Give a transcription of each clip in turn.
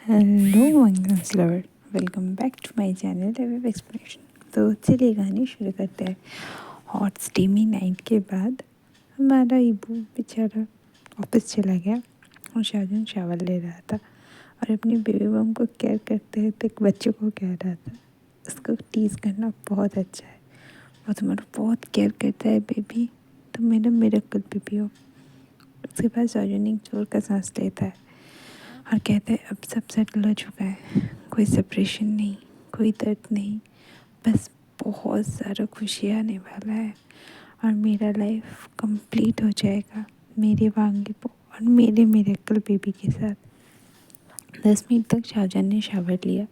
Hello Vandana's lover, welcome back to my channel web expression. तो चलिए कहानी शुरू करते हैं। हॉट स्टीमी नाइट के बाद हमारा ईबू बेचारा ऑफिस चला गया और शाहजहां शावर ले रहा था और अपनी बेबी बम को केयर करते हुए एक बच्चे को कह रहा था, उसको टीज़ करना बहुत अच्छा है, वो तुम्हारा बहुत केयर करता है बेबी, तुम मेरा मिरेकल बेबी हो। उसके बाद शाहजहां एक जोर का सांस लेता है और कहते हैं अब सब सेटल हो चुका है, कोई सेपरेशन नहीं, कोई दर्द नहीं, बस बहुत सारा खुशी आने वाला है और मेरा लाइफ कंप्लीट हो जाएगा मेरे वांगी को और मेरे मिरेकल बेबी के साथ। 10 मिनट तक शाहजहां ने शावर लिया।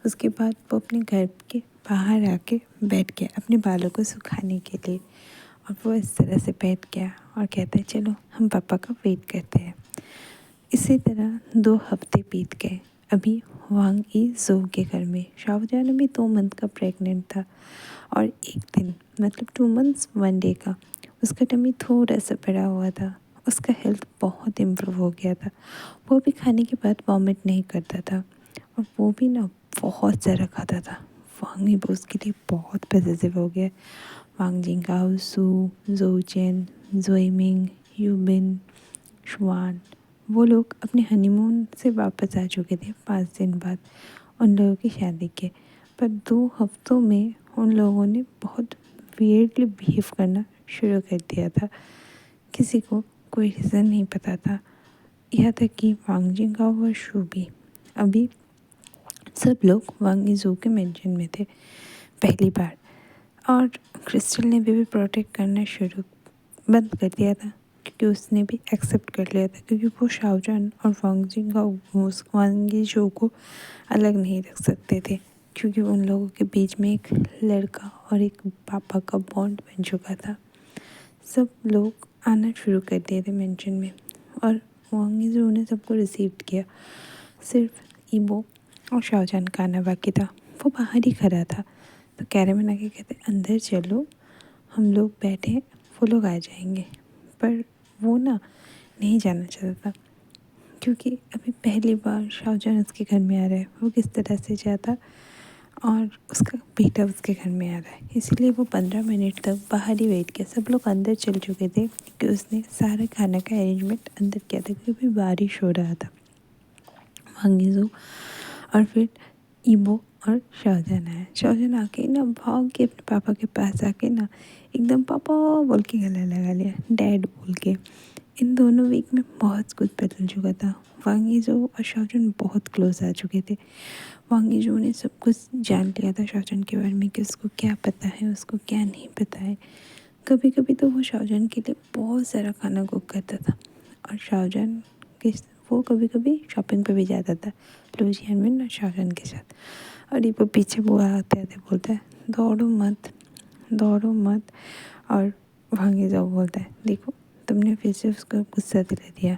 उसके बाद वो अपने घर के बाहर आके बैठ गया अपने बालों को सुखाने के लिए और वो इस तरह से बैठ गया और कहता है चलो हम पापा का वेट करते हैं। इसी तरह 2 हफ्ते बीत गए। अभी वांग ई जो के घर में शाहजहां अभी 2 मंथ का प्रेग्नेंट था और एक दिन मतलब 2 मंथ्स 1 डे का उसका टमी थोड़ा सा बड़ा हुआ था। उसका हेल्थ बहुत इम्प्रूव हो गया था। वो भी खाने के बाद वॉमिट नहीं करता था और वो भी ना बहुत ज़्यादा खाता था। वांग ई उसके लिए बहुत पॉजिटिव हो गया। वांग जिंगाओ सू, जोचेन, जोइमिंग, यूबिन, शुआन वो लोग अपने हनीमून से वापस आ चुके थे 5 दिन बाद उन लोगों की शादी के। पर 2 हफ्तों में उन लोगों ने बहुत वियर्डली बिहेव करना शुरू कर दिया था। किसी को कोई रीज़न नहीं पता था, यहाँ तक कि वांग जिंगाओ और शू भी। अभी सब लोग वांग जू के मेंशन में थे पहली बार और क्रिस्टल ने भी प्रोटेक्ट करना शुरू बंद कर दिया था क्योंकि उसने भी एक्सेप्ट कर लिया था, क्योंकि वो शाहजहां और वांग वांगी जू को अलग नहीं रख सकते थे क्योंकि उन लोगों के बीच में एक लड़का और एक पापा का बॉन्ड बन चुका था। सब लोग आना शुरू कर दिए थे मेंशन में और वांगी जू ने सबको रिसीव किया। सिर्फ ईबो और शाहजहां का आना बाकी था। वो बाहर ही खड़ा था तो कैरेमन आके कहते अंदर चलो, हम लोग बैठे, वो लोग आ जाएंगे। पर वो ना नहीं जाना चाहता था क्योंकि अभी पहली बार शाहजहां उसके घर में आ रहा है, वो किस तरह से जाता और उसका बेटा उसके घर में आ रहा है, इसीलिए वो 15 मिनट तक बाहर ही वेट किया। सब लोग अंदर चल चुके थे क्योंकि उसने सारे खाने का अरेंजमेंट अंदर किया था क्योंकि बारिश हो रहा था। वांगीजू और फिर ईबो और शाहजहां आया। शाहजहां आके ना भाग के अपने पापा के पास आके ना एकदम पापा बोल के गला लगा लिया, डैड बोल के। इन दोनों वीक में बहुत कुछ बदल चुका था। वांगीजू और शाहजहां बहुत क्लोज आ चुके थे। वांगीजू ने सब कुछ जान लिया था शाहजहां के बारे में कि उसको क्या पता है, उसको क्या नहीं पता है। कभी कभी तो वो शाहजहां के लिए बहुत सारा खाना कुक करता था और शाहजहां के वो कभी कभी शॉपिंग पे भी जाता था लुजियान में ना शाहजहां के साथ। और ये वो पीछे वो आते आते बोलता है दौड़ो मत, दौड़ो मत। और भागे जाओ बोलता है देखो तुमने फिर से उसको गुस्सा दिला दिया,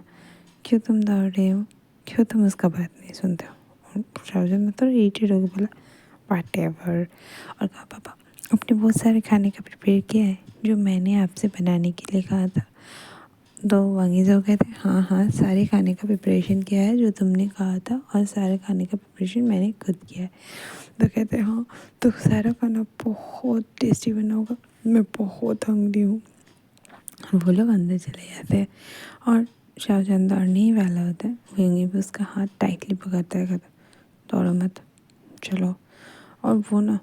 क्यों तुम दौड़ रहे हो, क्यों तुम उसका बात नहीं सुनते हो। और शाहजहां ने तो इरिटेट होकर बोला वाट एवर और कहा पापा अपने बहुत सारे खाने का प्रिपेयर किया है जो मैंने आपसे बनाने के लिए कहा था। तो वांगीज़ो कहते हैं हाँ हाँ सारे खाने का प्रिपरेशन किया है जो तुमने कहा था और सारे खाने का प्रिपरेशन मैंने खुद किया है। तो कहते हैं हाँ तो सारा खाना बहुत टेस्टी बना होगा, मैं बहुत हंग्री हूँ। और वो लोग अंदर चले जाते हैं और शाहजहां दौड़ने ही वाला होता है, वहीं भी उसका हाथ टाइटली पकड़ता है, कहता दौड़ो मत चलो। और वो ना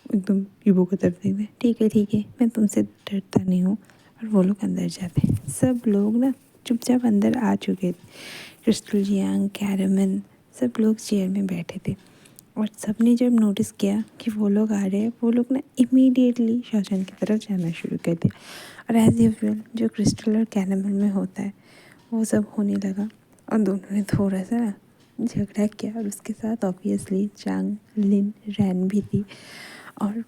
एकदम ईबो की तरफ देखते ठीक है मैं तुमसे डरता नहीं हूँ। और वो लोग अंदर जाते हैं। सब लोग ना चुपचाप अंदर आ चुके थे। क्रिस्टल जियांग, कैरेमन सब लोग चेयर में बैठे थे और सबने जब नोटिस किया कि वो लोग आ रहे हैं, वो लोग ना इमीडिएटली शाहजहां की तरफ जाना शुरू कर दिया। और एज़ यूजुअल जो क्रिस्टल और कैरेमल में होता है वो सब होने लगा और दोनों ने थोड़ा सा ना झगड़ा किया और उसके साथ ऑब्वियसली चांग, लिन, रैन भी थी। और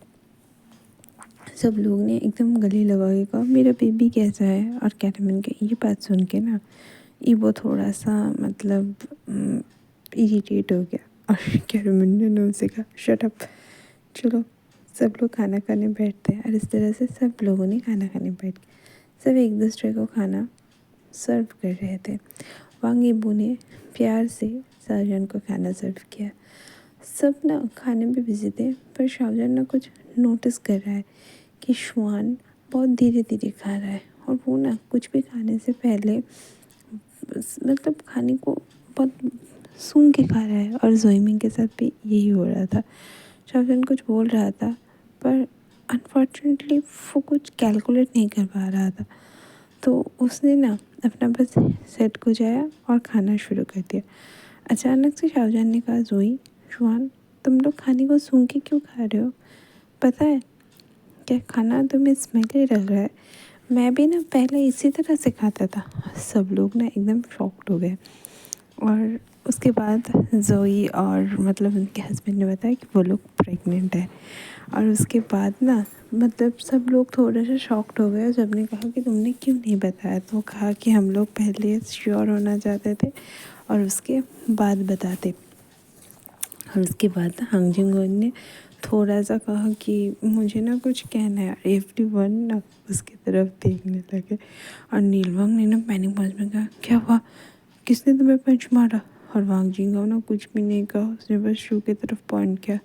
सब लोग ने एकदम गले लगा के कहा मेरा बेबी कैसा है। और कैरेमन के ये बात सुन के ना ईबो थोड़ा सा मतलब इरिटेट हो गया और कैरेमन ने ना उसे कहा शट अप, चलो सब लोग खाना खाने बैठते हैं। और इस तरह से सब लोगों ने खाना खाने बैठ गए। सब एक दूसरे को खाना सर्व कर रहे थे। वांग ईबो ने प्यार से शाहजहान को खाना सर्व किया। सब ना खाने में बिजी थे, पर शाहजहान ना कुछ नोटिस कर रहा है कि शुआन बहुत धीरे धीरे खा रहा है, और वो ना कुछ भी खाने से पहले मतलब खाने को बहुत सूंघ के खा रहा है। और जोइमिन के साथ भी यही हो रहा था। शाहजहान कुछ बोल रहा था, पर अनफॉर्चुनेटली वो कुछ कैलकुलेट नहीं कर पा रहा था, तो उसने ना अपना बस सेट को जाया और खाना शुरू कर दिया। अचानक से शाहजहान ने कहा, जोई, शुआन, तुम लोग खाने को सूंघ के क्यों खा रहे हो? पता है क्या, खाना तुम्हें स्मेली लग रहा है। मैं भी ना पहले इसी तरह से खाता था। सब लोग ना एकदम शॉक्ड हो गए। और उसके बाद जोई और मतलब उनके हस्बैंड ने बताया कि वो लोग प्रेग्नेंट है। और उसके बाद ना मतलब सब लोग थोड़ा सा शॉक्ड हो गए। जब ने कहा कि तुमने क्यों नहीं बताया, तो कहा कि हम लोग पहले श्योर होना चाहते थे और उसके बाद बताते। और उसके बाद ना हांग जिंगोन ने थोड़ा सा कहा कि मुझे ना कुछ कहना है। एवरीवन ना उसकी तरफ देखने लगे। और नीलवांग ने ना पैनिक पॉज में कहा, क्या हुआ, किसने तुम्हें पंच मारा? और वांग जिंगाओ ना कुछ भी नहीं कहा, उसने बस शू की तरफ पॉइंट किया।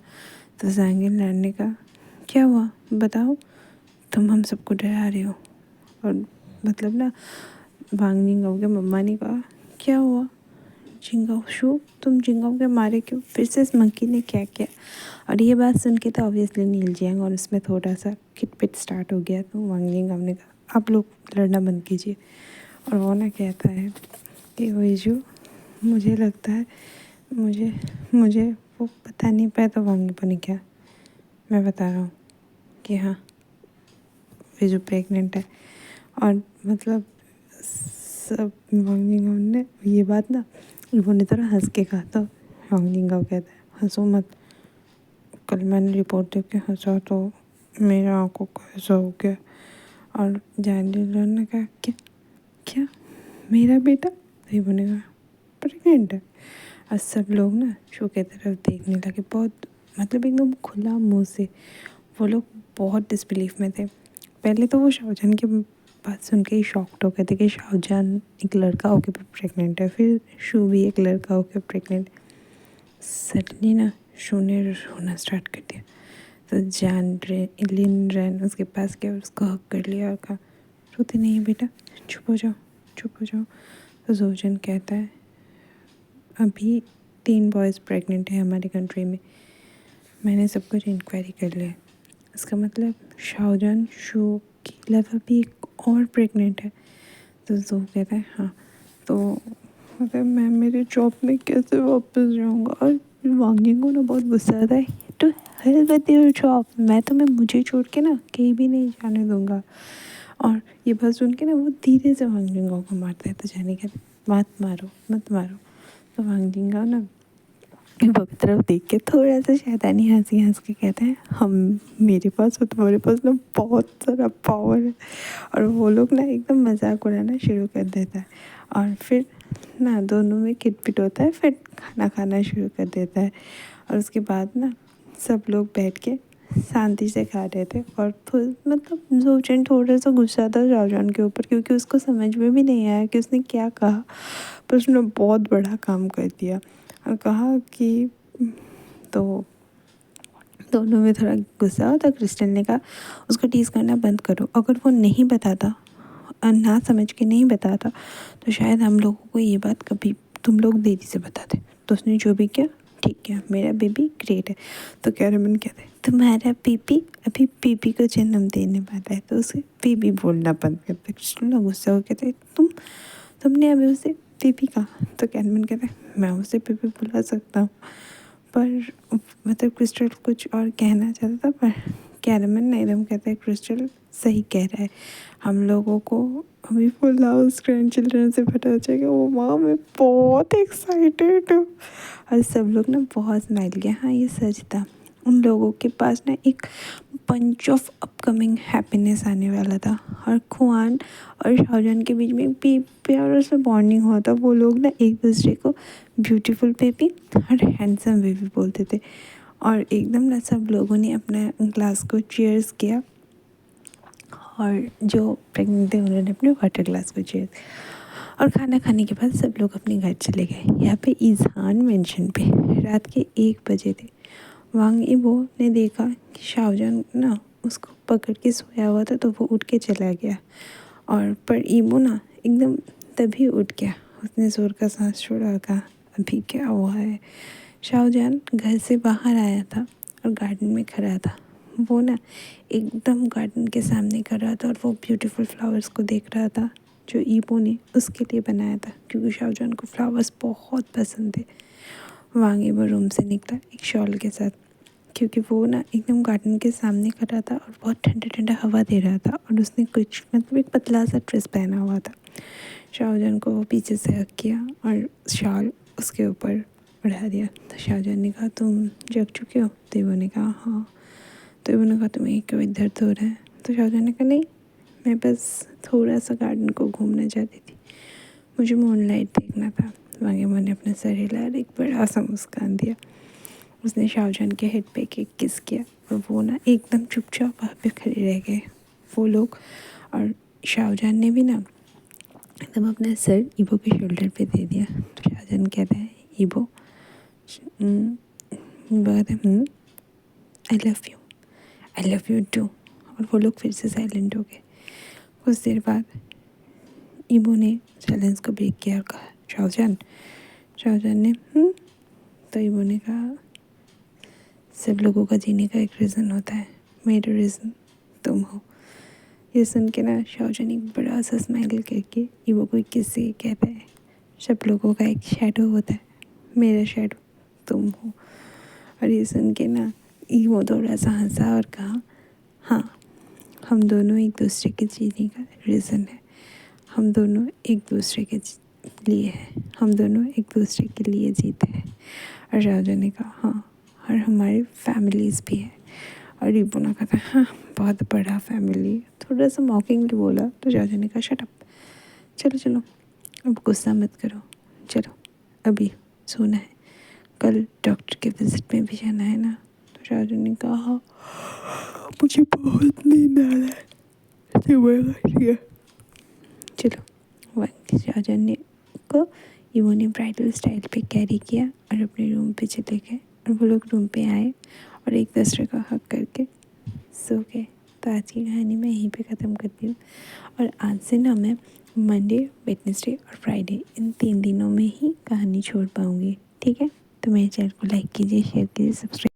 तो जैंगिन लैंड ने कहा, क्या हुआ बताओ, तुम हम सबको डरा रहे हो। और मतलब ना वांग जिंगाओ के मम्मा ने कहा, क्या हुआ जिंगाओ शू, तुम जिंगाओ के मारे क्यों? फिर से इस मंकी ने क्या किया? और ये बात सुन के तो ऑब्वियसली नील जियांग और उसमें थोड़ा सा खिटपिट स्टार्ट हो गया। तो वांग जिंगाओ ने कहा, आप लोग लड़ना बंद कीजिए। और वो ना कहता है कि वही जो मुझे लगता है मुझे मुझे वो बता नहीं पाया। तो वांग ने क्या, मैं बता रहा हूँ कि हाँ विजू प्रेग्नेंट है। और मतलब सब वांग जिंगाओ ने ये बात ना उन्होंने थोड़ा हंस के कहा। तो वांग जिंगाओ कहता है, हंसो मत, कल मैंने रिपोर्ट देख के हंसा तो मेरे आँखों को ऐसा हो गया। और जैंडिलर ने कहा, क्या क्या मेरा बेटा? तो वो ने कहा, प्रेग्नेंट है। और सब लोग ना शो की तरफ देखने लगे, बहुत मतलब एकदम खुला मुंह से। वो लोग बहुत डिसबिलीफ में थे। पहले तो वो शाहजहान की बात सुन के ही शॉक्ड हो गए थे कि शाहजहान एक लड़का होकर भी प्रेग्नेंट है, फिर शू भी एक लड़का होकर प्रेग्नेंट। सडनली ना शू ने रोना स्टार्ट कर दिया। तो लिन रैन उसके पास गया और उसको हक कर लिया और कहा, रोते नहीं बेटा, चुप हो जाओ, चुप हो जाओ। तो जोजन कहता है, अभी 3 बॉयज़ प्रेग्नेंट है हमारी कंट्री में, मैंने सब कुछ इंक्वायरी कर लिया। इसका मतलब शाहजहान शू के अलावा भी एक और प्रेग्नेंट है। तो जो कहता है, हाँ तो मतलब मैं मेरे जॉब में कैसे वापस जाऊँगा? और वांगिंग को ना बहुत गुस्सा आता है, तो हेल्प विद योर जॉब, मैं तुम्हें मुझे छोड़ के ना कहीं भी नहीं जाने दूँगा। और ये बात सुन के ना वो धीरे से वांग जिंगाओ को मारता है। तो जाने कहते, मत मारो मत मारो। तो वांग जिंगाओ ना वो की तरफ देख के थोड़ा सा शैतानी हंसी हंस के कहते हैं, हम मेरे पास और तुम्हारे पास ना बहुत सारा पावर है। और वो लोग ना एकदम मजाक उड़ाना शुरू कर देता है। और फिर ना दोनों में खिटपिट होता है, फिर खाना खाना शुरू कर देता है। और उसके बाद ना सब लोग बैठ के शांति से खा रहे थे। और मतलब जोचन थोड़ा सा गुस्सा था शाहजहान के ऊपर, क्योंकि उसको समझ में भी नहीं आया कि उसने क्या कहा, पर उसने बहुत बड़ा काम कर दिया। और कहा कि तो दोनों में थोड़ा गुस्सा हो। तो क्रिस्टल ने कहा, उसको टीज़ करना बंद करो, अगर वो नहीं बताता और ना समझ के नहीं बताता तो शायद हम लोगों को ये बात कभी तुम लोग देरी से बताते। तो उसने जो भी किया ठीक किया, मेरा बेबी ग्रेट है। तो कैरेमन कहते हैं, तुम्हारा बेबी अभी बेबी को जन्म देने वाला है। तो उसे बेबी बोलना बंद करते। क्रिस्टल ना गुस्सा हो कहते, तुमने अभी उसे बेबी कहा। तो कैरेमन कहते हैं, मैं उसे बेबी बुला सकता हूँ। पर मतलब क्रिस्टल कुछ और कहना चाहता था, पर कैरेमन ने एकदम कहता है, क्रिस्टल सही कह रहा है, हम लोगों को अभी फुल हाउस ग्रैंड चिल्ड्रन से पता चलेगा। वो माँ मैं बहुत एक्साइटेड हूँ। और सब लोग ना बहुत स्माइल किया। हाँ ये सच था, उन लोगों के पास ना एक बंच ऑफ अपकमिंग हैप्पीनेस आने वाला था। और खुआन और शाहजहान के बीच में एक प्यार से बॉन्डिंग हुआ था। वो लोग ना एक दूसरे को ब्यूटीफुल बेबी और हैंडसम बेबी बोलते थे। और एकदम ना सब लोगों ने अपना ग्लास को चीयर्स किया, और जो प्रेग्नेंट थे उन्होंने अपने वाटर ग्लास को चीयर्स। और खाना खाने के बाद सब लोग अपने घर चले गए। यहाँ पे ईज़हान मेंशन पे रात के 1 बजे थे। वांग इबो ने देखा कि शाहजहान ना उसको पकड़ के सोया हुआ था, तो वो उठ के चला गया। और पर इबो ना एकदम तभी उठ गया। उसने ज़ोर का सांस छोड़ा और कहा, अभी क्या हुआ है। शाहजहान घर से बाहर आया था और गार्डन में खड़ा था। वो ना एकदम गार्डन के सामने खड़ा था और वो ब्यूटीफुल फ्लावर्स को देख रहा था जो ईबो ने उसके लिए बनाया था, क्योंकि शाहजहान को फ्लावर्स बहुत पसंद थे। वांग ईबो रूम से निकला एक शॉल के साथ, क्योंकि वो ना एकदम गार्डन के सामने खड़ा था और बहुत ठंडा ठंडा हवा दे रहा था। और उसने कुछ मतलब एक पतला सा ड्रेस पहना हुआ था। शाहजहान को वो पीछे से हक किया और शॉल उसके ऊपर उड़ा दिया। तो शाहजहान ने कहा, तुम जग चुके हो? तो ईबो ने कहा, हाँ। तो ईबो ने कहा, तुम्हें कोई दर्द हो रहा है? तो शाहजहान ने कहा, नहीं, मैं बस थोड़ा सा गार्डन को घूमना चाहती थी, मुझे मूनलाइट देखना था। वांग ईबो ने अपना सर हिलाया और एक बड़ा सा मुस्कान दिया। उसने शाहजहान के हेड पे एक किस किया और वो ना एकदम चुपचाप वहाँ पे खड़े रह गए वो लोग। और शाहजहान ने भी ना एकदम अपना सर ईबो के शोल्डर पे दे दिया। तो शाहजहान कहता है, ईबो कहते हैं, आई लव यू टू। और वो लोग फिर से साइलेंट हो गए। कुछ देर बाद ईबो ने साइलेंस को ब्रेक किया और कहा, शाहजहान ने तो ईबो ने कहा, सब लोगों का जीने का एक रीज़न होता है, मेरा रीज़न तुम हो। ये सुन के ना शाहजहान एक बड़ा सा स्माइल करके ईबो को किससे कहता है, सब लोगों का एक शैडो होता है, मेरा शैडो तुम हो। और ये सुन के ना ईबो थोड़ा सा हंसा और कहा, हाँ, हम दोनों एक दूसरे के जीने का रीज़न है, हम दोनों एक दूसरे के लिए हैं, हम दोनों एक दूसरे के लिए जीते हैं। और शाहजहान ने कहा, हाँ, और हमारी फैमिलीज़ भी हैं। और ईबो ने कहा, हाँ, बहुत बड़ा फैमिली। थोड़ा सा मॉकिंगली बोला। तो शाहजहान ने कहा, शट अप, चलो चलो, अब गुस्सा मत करो, चलो अभी सोना है, कल डॉक्टर के विजिट में भी जाना है ना। तो शाहजहान ने कहा, हाँ, मुझे बहुत नींद आ रहा है, चलो। शाहजहान ने को ईबो ने ब्राइडल स्टाइल पे कैरी किया और अपने रूम पे चले गए। और वो लोग रूम पे आए और एक दूसरे को हक करके सो गए। तो आज की कहानी मैं यहीं पे ख़त्म करती हूँ। और आज से ना मैं मंडे, वेडनेसडे और फ्राइडे इन 3 दिनों में ही कहानी छोड़ पाऊँगी, ठीक है। तो मेरे चैनल को लाइक कीजिए, शेयर कीजिए, सब्सक्राइब